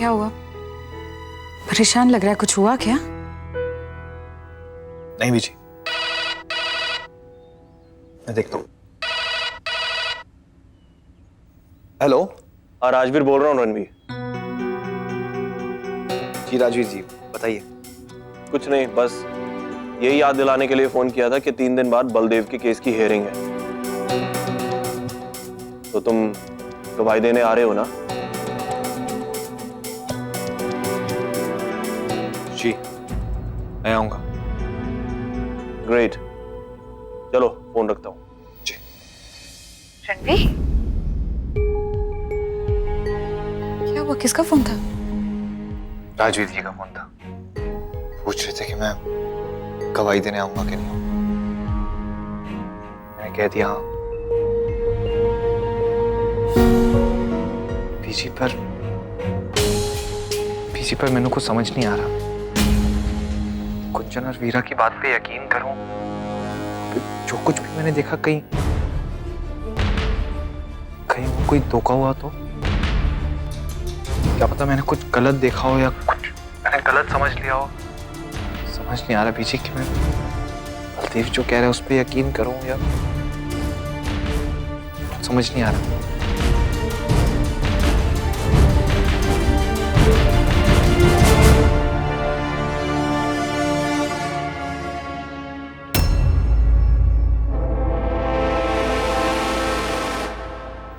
क्या हुआ? परेशान लग रहा है, कुछ हुआ क्या? नहीं बीजी, मैं देखता हूँ। हेलो। हाँ राजवीर बोल रहा हूँ रणवीर। जी राजवीर जी, बताइए। कुछ नहीं, बस यही याद दिलाने के लिए फोन किया था कि 3 दिन बाद बलदेव के केस की हियरिंग है। तो तुम गवाही देने आ रहे हो ना? जी मैं आऊंगा। ग्रेट, चलो फोन रखता हूँ। जी। रणवीर, क्या हुआ? किसका फोन था? राजवीर जी का फोन था। पूछ रहे थे कि मैं गवाही देने आऊंगा कि नहीं। मैंने कह दिया हाँ। पीजी पर मैंने कुछ समझ नहीं आ रहा। कुंचन और वीरा की बात पे यकीन करूं, जो कुछ भी मैंने देखा, कहीं वो कोई धोखा हुआ तो? क्या पता मैंने कुछ गलत देखा हो या कुछ मैंने गलत समझ लिया हो। समझ नहीं आ रहा पीछे कि मैं बलदेव जो कह रहा है उस पर यकीन करूं या समझ नहीं आ रहा।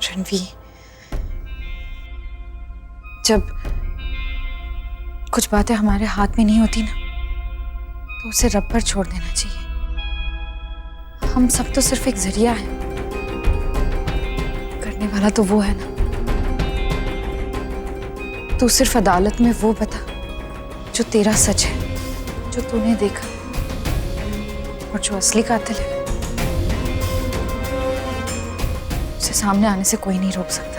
रणवीर, जब कुछ बातें हमारे हाथ में नहीं होती ना, तो उसे रब पर छोड़ देना चाहिए। हम सब तो सिर्फ एक जरिया है, करने वाला तो वो है ना। तू सिर्फ अदालत में वो बता जो तेरा सच है, जो तूने देखा, और जो असली कातिल है उसे सामने आने से कोई नहीं रोक सकता।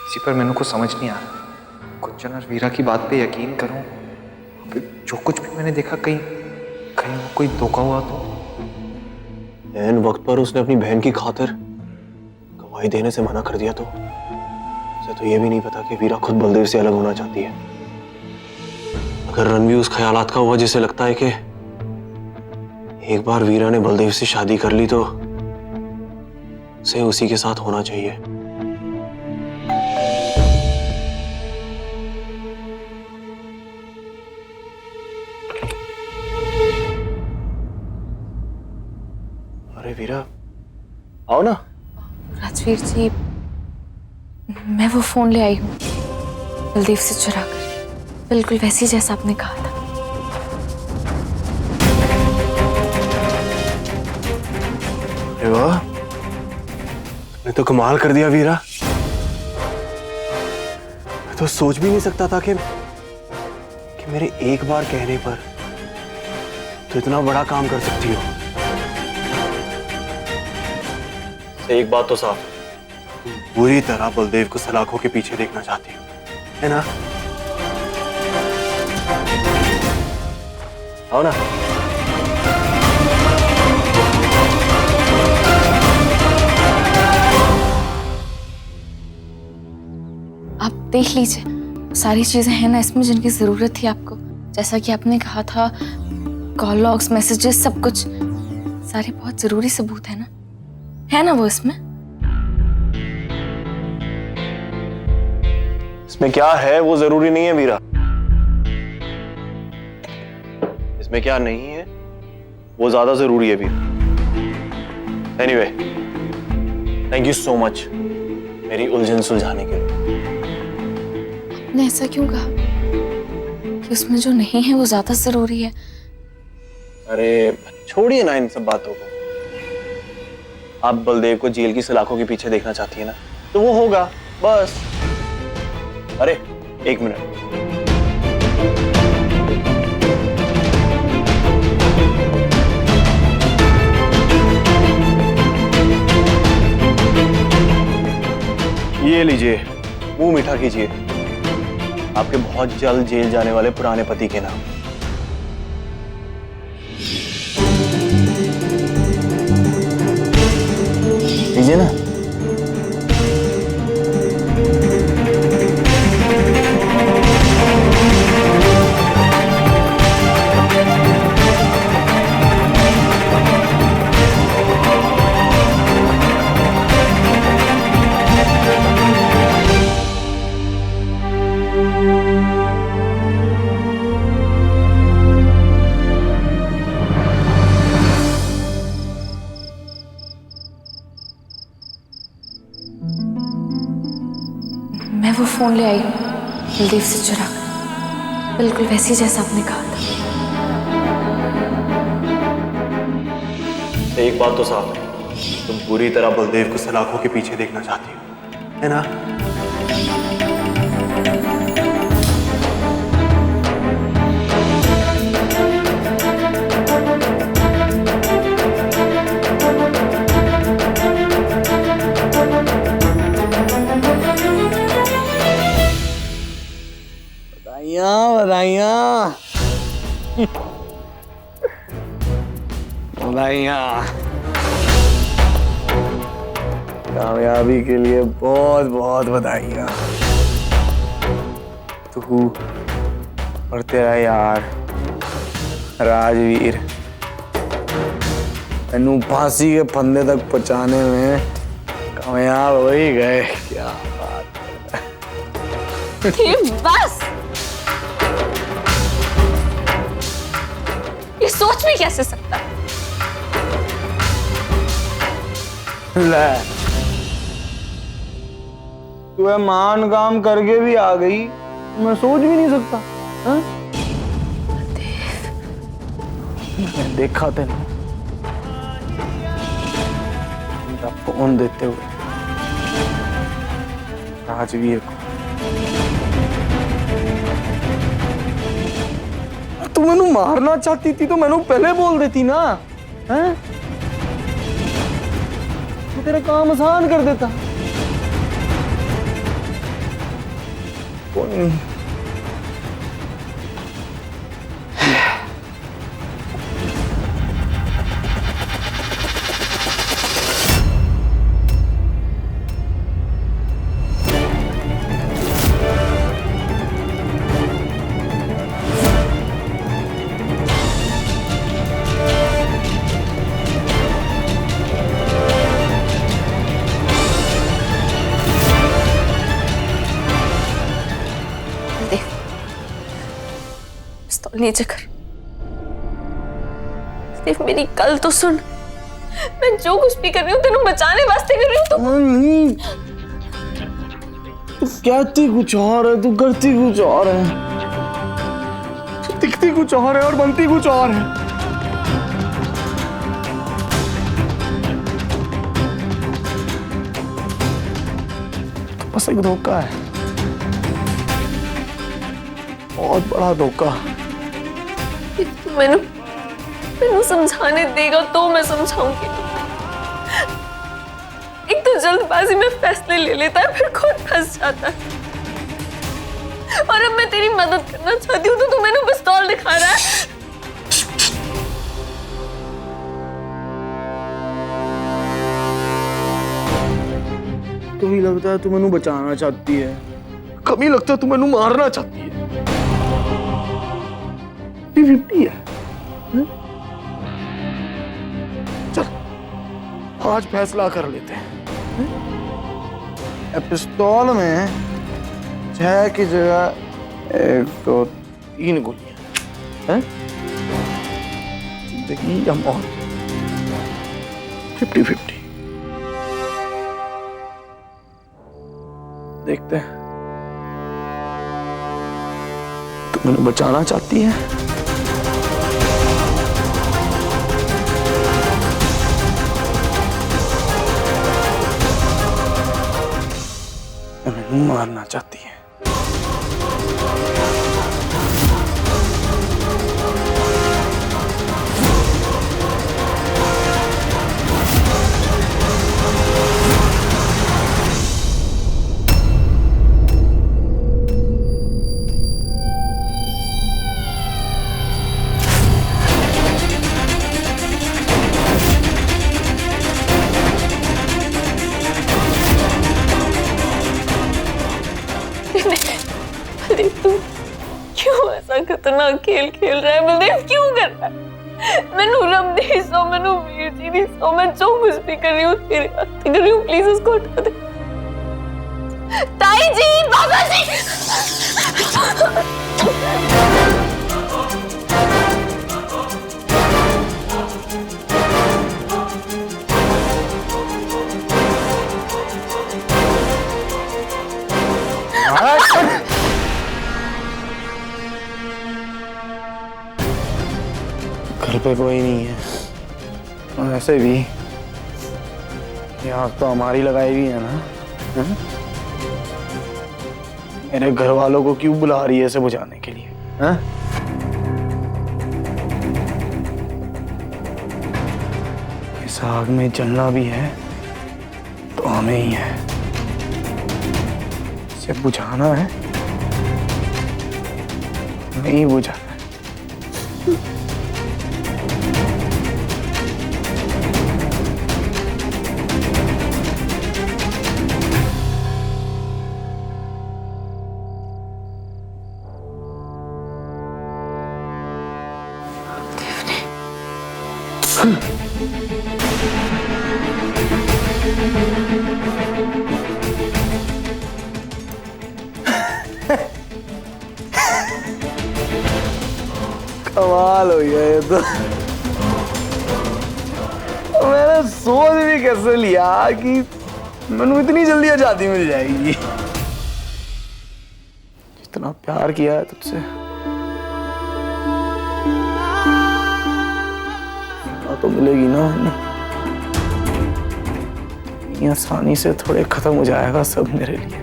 इसी पर मैंने कुछ समझ नहीं आ रहा। कुंचन और वीरा की बात पे यकीन करूं, जो कुछ भी मैंने देखा, कहीं वो कोई धोखा हुआ तो? एन वक्त पर उसने अपनी बहन की खातिर गवाही देने से मना कर दिया तो उसे तो ये भी नहीं पता कि वीरा खुद बलदेव से अलग होना चाहती है। अगर रणवीर उस ख्यालात का हुआ जिसे लगता है कि एक बार वीरा ने बलदेव से शादी कर ली तो उसे उसी के साथ होना चाहिए। अरे वीरा, आओ ना। राजवीर जी, मैं वो फोन ले आई हूँ बलदेव से चुरा कर, बिल्कुल वैसी जैसा आपने कहा था। अरे वाह, तुमने तो कमाल कर दिया वीरा। मैं तो सोच भी नहीं सकता था कि मेरे एक बार कहने पर तो इतना बड़ा काम कर सकती हो। एक बात तो साफ, तुम पूरी तरह बलदेव को सलाखों के पीछे देखना चाहती हो, है ना? आओ ना। आप देख लीजिए, सारी चीजें हैं ना इसमें जिनकी जरूरत थी आपको। जैसा कि आपने कहा था, कॉल लॉग्स, मैसेजेस, सब कुछ सारे बहुत जरूरी सबूत है ना वो इसमें? इसमें क्या है वो जरूरी नहीं है वीरा। इसमें क्या नहीं है वो ज्यादा जरूरी है Veera. Anyway, thank you so much मेरी उलझन सुलझाने के लिए। आपने ऐसा क्यों कहा कि उसमें जो नहीं है वो ज्यादा जरूरी है? अरे छोड़िए ना इन सब बातों को। आप बलदेव को जेल की सलाखों के पीछे देखना चाहती है ना, तो वो होगा बस। अरे एक मिनट, ये लीजिए मुंह मीठा कीजिए आपके बहुत जल्द जेल जाने वाले पुराने पति के नाम। लीजिए ना। मैं वो फोन ले आई बलदेव से चुरा कर, बिल्कुल वैसी जैसा आपने कहा था। एक बात तो साफ है, तुम पूरी तरह बलदेव को सलाखों के पीछे देखना चाहती हो, है ना? बधाइयाँ बधाइयाँ कामयाबी के लिए बहुत बहुत बधाइयाँ। तू और तेरा यार राजवीर मैनू फांसी के फंदे तक पहुंचाने में कामयाब हो ही गए। क्या बात है। बस ये सोच भी कैसे सकता है? ले तू मान काम करके भी आ गई, मैं सोच भी नहीं सकता। हाँ? मैं देखा तेने मेरा फोन देते हुए राजवीर को। तू मैनू मारना चाहती थी तो मैनू पहले बोल देती ना। हैं? तो तेरा काम आसान कर देता। कोई नहीं। नीचे कर सिर्फ मेरी कल तो सुन। मैं जो कुछ भी कर रही हूँ तेनू बचाने वास्ते कर रही हूँ। तू कहती कुछ और है, तू करती कुछ और है, तू दिखती कुछ और है और बनती कुछ और है। तो बस एक धोखा है, बहुत बड़ा धोखा। मैनू समझाने देगा तो मैं समझाऊंगी। एक तो जल्दबाजी में फैसले ले लेता है फिर खुद फंस जाता है। और अब मैं तेरी मदद करना चाहती हूँ तो तू मैंने पिस्तौल दिखा रहा है। कभी लगता है तू मैनू बचाना चाहती है, कभी लगता है तू मैनू मारना चाहती है। 50-50 है। चल आज फैसला कर लेते हैं। पिस्तौल में 6 की जगह 1 2 3 गोलियां हैं। जिंदगी या मौत, 50-50 देखते हैं। तू मैंने बचाना चाहती है, मैंने मारना चाहती है। बलदेव तू क्यों ऐसा खतरनाक खेल खेल रहा है? बलदेव क्यों कर रहा है? मैनू रब दी सो, मैनू वीर जी दी सो, मैं जो कुछ भी कर रही हूँ तेरे हाथ कर रही हूँ, प्लीज उसको हटा दे। ताई जी, बाबा जी। घर पे कोई नहीं है, और ऐसे भी ये आग तो हमारी लगाई हुई है ना। हैं? मेरे घर वालों को क्यों बुला रही है इसे बुझाने के लिए? हैं? इस आग में जलना भी है तो हमें ही है, इसे बुझाना है नहीं बुझाना। कमाल हो गया ये तो। मैंने सोच भी कैसे लिया कि मैंने इतनी जल्दी आजादी मिल जाएगी। इतना प्यार किया है तुझसे, तो मिलेगी ना मैंने। इतनी आसानी से थोड़े खत्म हो जाएगा सब मेरे लिए।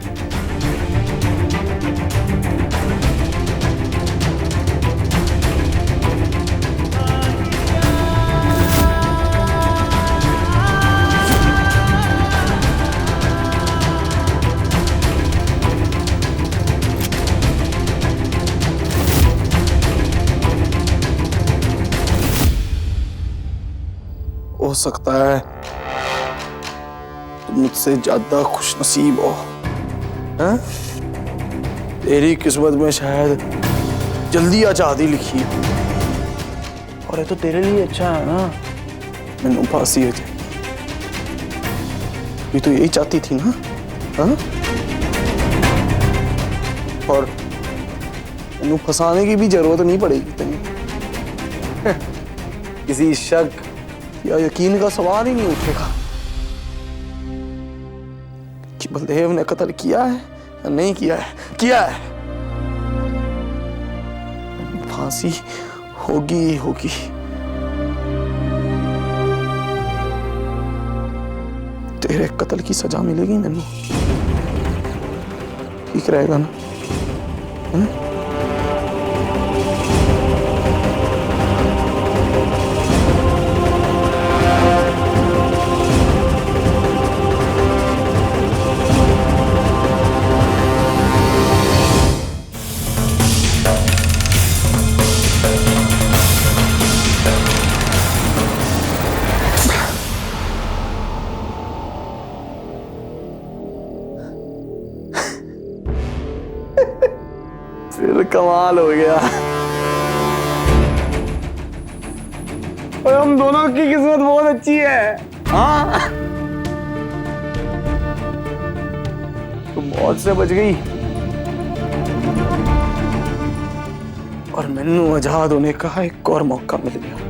हो सकता है तुम मुझसे ज्यादा खुशनसीब हो, हैं? तेरी किस्मत में शायद जल्दी आजादी लिखी है, और ये तो तेरे लिए अच्छा है ना, मैनू फांसी हो जाए। ये तो यही चाहती थी ना, हाँ? और मैनू फंसाने की भी जरूरत नहीं पड़ेगी तेरी। किसी शक या यकीन का सवाल ही नहीं उठेगा कि बलदेव ने कत्ल किया है या नहीं किया है। किया है, फांसी होगी ही होगी। तेरे कत्ल की सजा मिलेगी मैनू, ठीक रहेगा ना? है? फिर कमाल हो गया। और हम दोनों की किस्मत बहुत अच्छी है, हाँ? तो मौत से बच गई और मैनू आजाद होने का एक और मौका मिल गया।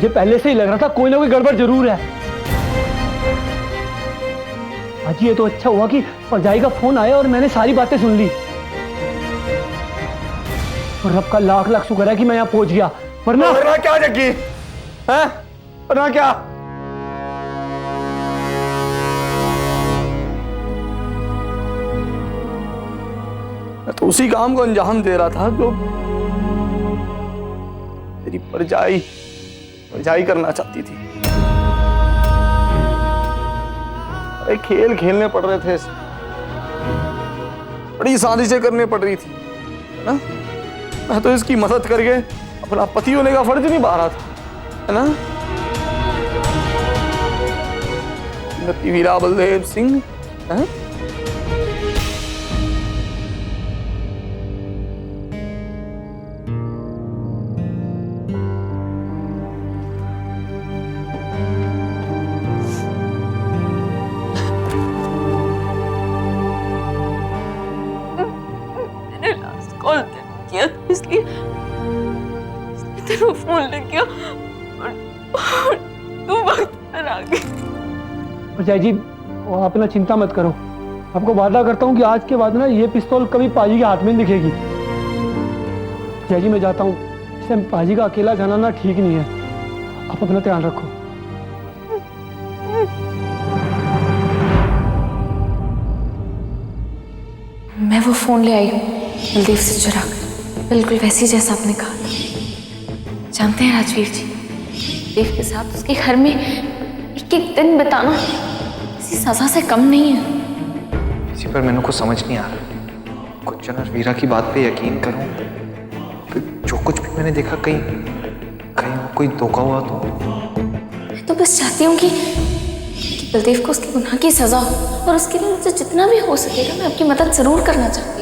मुझे पहले से ही लग रहा था कोई ना कोई गड़बड़ जरूर है। आज ये तो अच्छा हुआ कि परजाई का फोन आया और मैंने सारी बातें सुन ली। और रब का लाख लाख शुक्र है कि मैं यहाँ पहुंच गया, वरना क्या जग्गी है, वरना क्या? मैं तो उसी काम को अंजाम दे रहा था जो तेरी परजाई करना चाहती थी। अरे खेल खेलने पड़ रहे थे, बड़ी साजिशें करने पड़ रही थी ना। मैं तो इसकी मदद करके अपना पति होने का फर्ज निभा रहा था, है ना। वीरा बलदेव सिंह है? कॉल किया इसलिए तेरा फोन लग गया और तू वक्त पर आ गई। परजाई जी आप ना चिंता मत करो, आपको वादा करता हूँ कि आज के बाद ना ये पिस्तौल कभी पाजी के हाथ में नहीं दिखेगी। परजाई जी मैं जाता हूँ, इससे पाजी का अकेला जाना ना ठीक नहीं है, आप अपना ध्यान रखो। मैं वो फोन ले आई हूँ बलदेव से चुरा कर, बिल्कुल वैसी जैसा आपने कहा था। जानते हैं राजवीर जी, देव के साथ उसके घर में एक एक दिन बिताना किसी सजा से कम नहीं है। इसी पर मैंने कुछ समझ नहीं आ रहा। कुंचन और वीरा की बात पे यकीन करूं तो जो कुछ भी मैंने देखा कहीं कोई धोखा हुआ तो। मैं तो बस चाहती हूँ कि बलदेव को उसके गुनाह की सजा हो, और उसके लिए मुझे जितना भी हो सकेगा मैं आपकी मदद जरूर करना चाहती हूँ।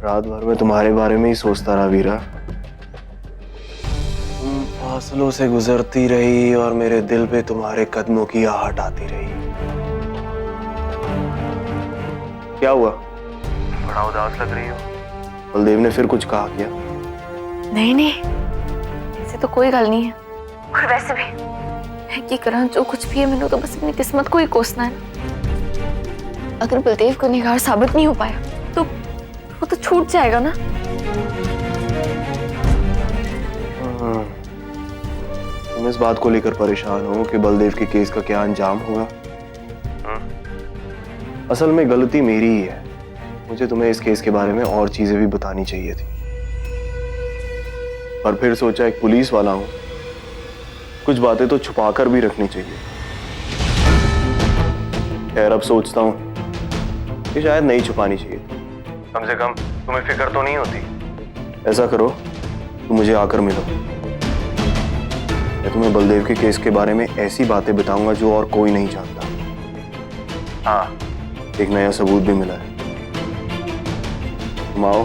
रात भर में तुम्हारे बारे में ही सोचता रहा वीरा। तुम फासलों से गुजरती रही और मेरे दिल पे तुम्हारे कदमों की आहट आती रही। क्या हुआ, बड़ा उदास लग रही हो? बलदेव ने फिर कुछ कहा क्या? नहीं, ऐसे तो कोई गल नहीं है। और वैसे भी मैं की करा, जो कुछ भी है मैंने तो बस अपनी किस्मत को ही कोसना है। अगर बलदेव को निगार साबित नहीं हो पाया तो वो तो छूट जाएगा ना। तुम इस बात को लेकर परेशान हो कि बलदेव के केस का क्या अंजाम होगा? असल में गलती मेरी ही है। मुझे तुम्हें इस केस के बारे में और चीजें भी बतानी चाहिए थी, पर फिर सोचा एक पुलिस वाला हूं, कुछ बातें तो छुपाकर भी रखनी चाहिए। खैर अब सोचता हूं कि शायद नहीं छुपानी चाहिए, कम से कम तुम्हें फिक्र तो नहीं होती। ऐसा करो, तुम मुझे आकर मिलो, मैं तुम्हें बलदेव के केस के बारे में ऐसी बातें बताऊंगा जो और कोई नहीं जानता। हाँ, एक नया सबूत भी मिला है। तुम आओ,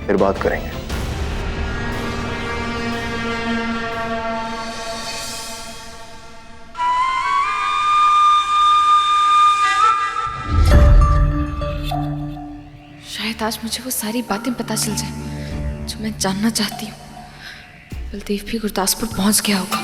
फिर बात करेंगे। शायद आज मुझे वो सारी बातें पता चल जाए जो मैं जानना चाहती हूँ। बलदेव भी गुरदासपुर पहुंच गया होगा।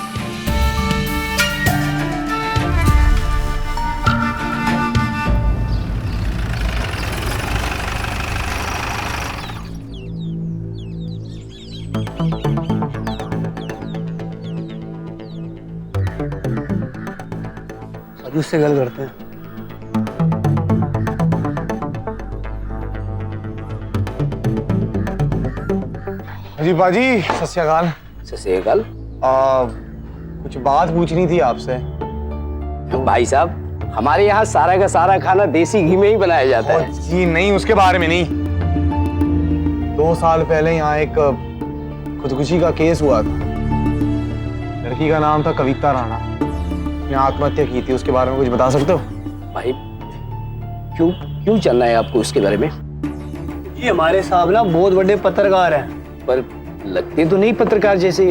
अभी उससे गल करते हैं। जी बाजी, सत श्री अकाल। सत श्री अकाल। कुछ बात पूछनी थी आपसे। भाई साहब, हमारे यहाँ सारा का सारा खाना देसी घी में ही बनाया जाता है। जी नहीं, उसके बारे में नहीं। 2 साल पहले यहाँ एक खुदकुशी का केस हुआ था। लड़की का नाम था कविता राणा। यहाँ आत्महत्या की थी, उसके बारे में कुछ बता सकते हो? भाई क्यों क्यों जानना है आपको उसके बारे में? ये हमारे साहब ना बहुत बड़े पत्रकार हैं। पर लगते तो नहीं पत्रकार जैसे।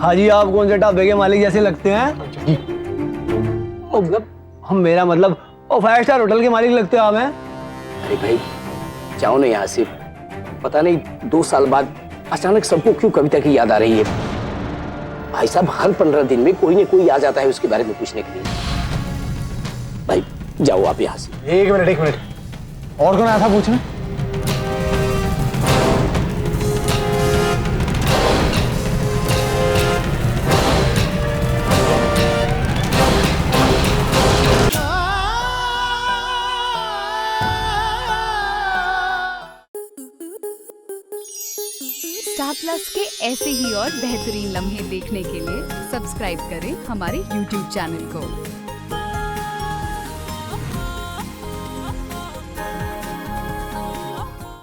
हाजी आप कौन से ढाबे के मालिक जैसे लगते हैं? मतलब हम मेरा मतलब वो 5 स्टार होटल के मालिक लगते हो आप हैं? अरे भाई जाओ ना यहाँ से। पता नहीं 2 साल बाद अचानक सबको क्यों कविता की याद आ रही है। भाई साहब हर 15 दिन में कोई न कोई आ जाता है उसके बारे में पूछने के लिए। भाई जाओ आप यहाँ से। एक मिनट और कौन आया था पूछने? स्टार प्लस के ऐसे ही और बेहतरीन लम्हे देखने के लिए सब्सक्राइब करें हमारे YouTube चैनल को।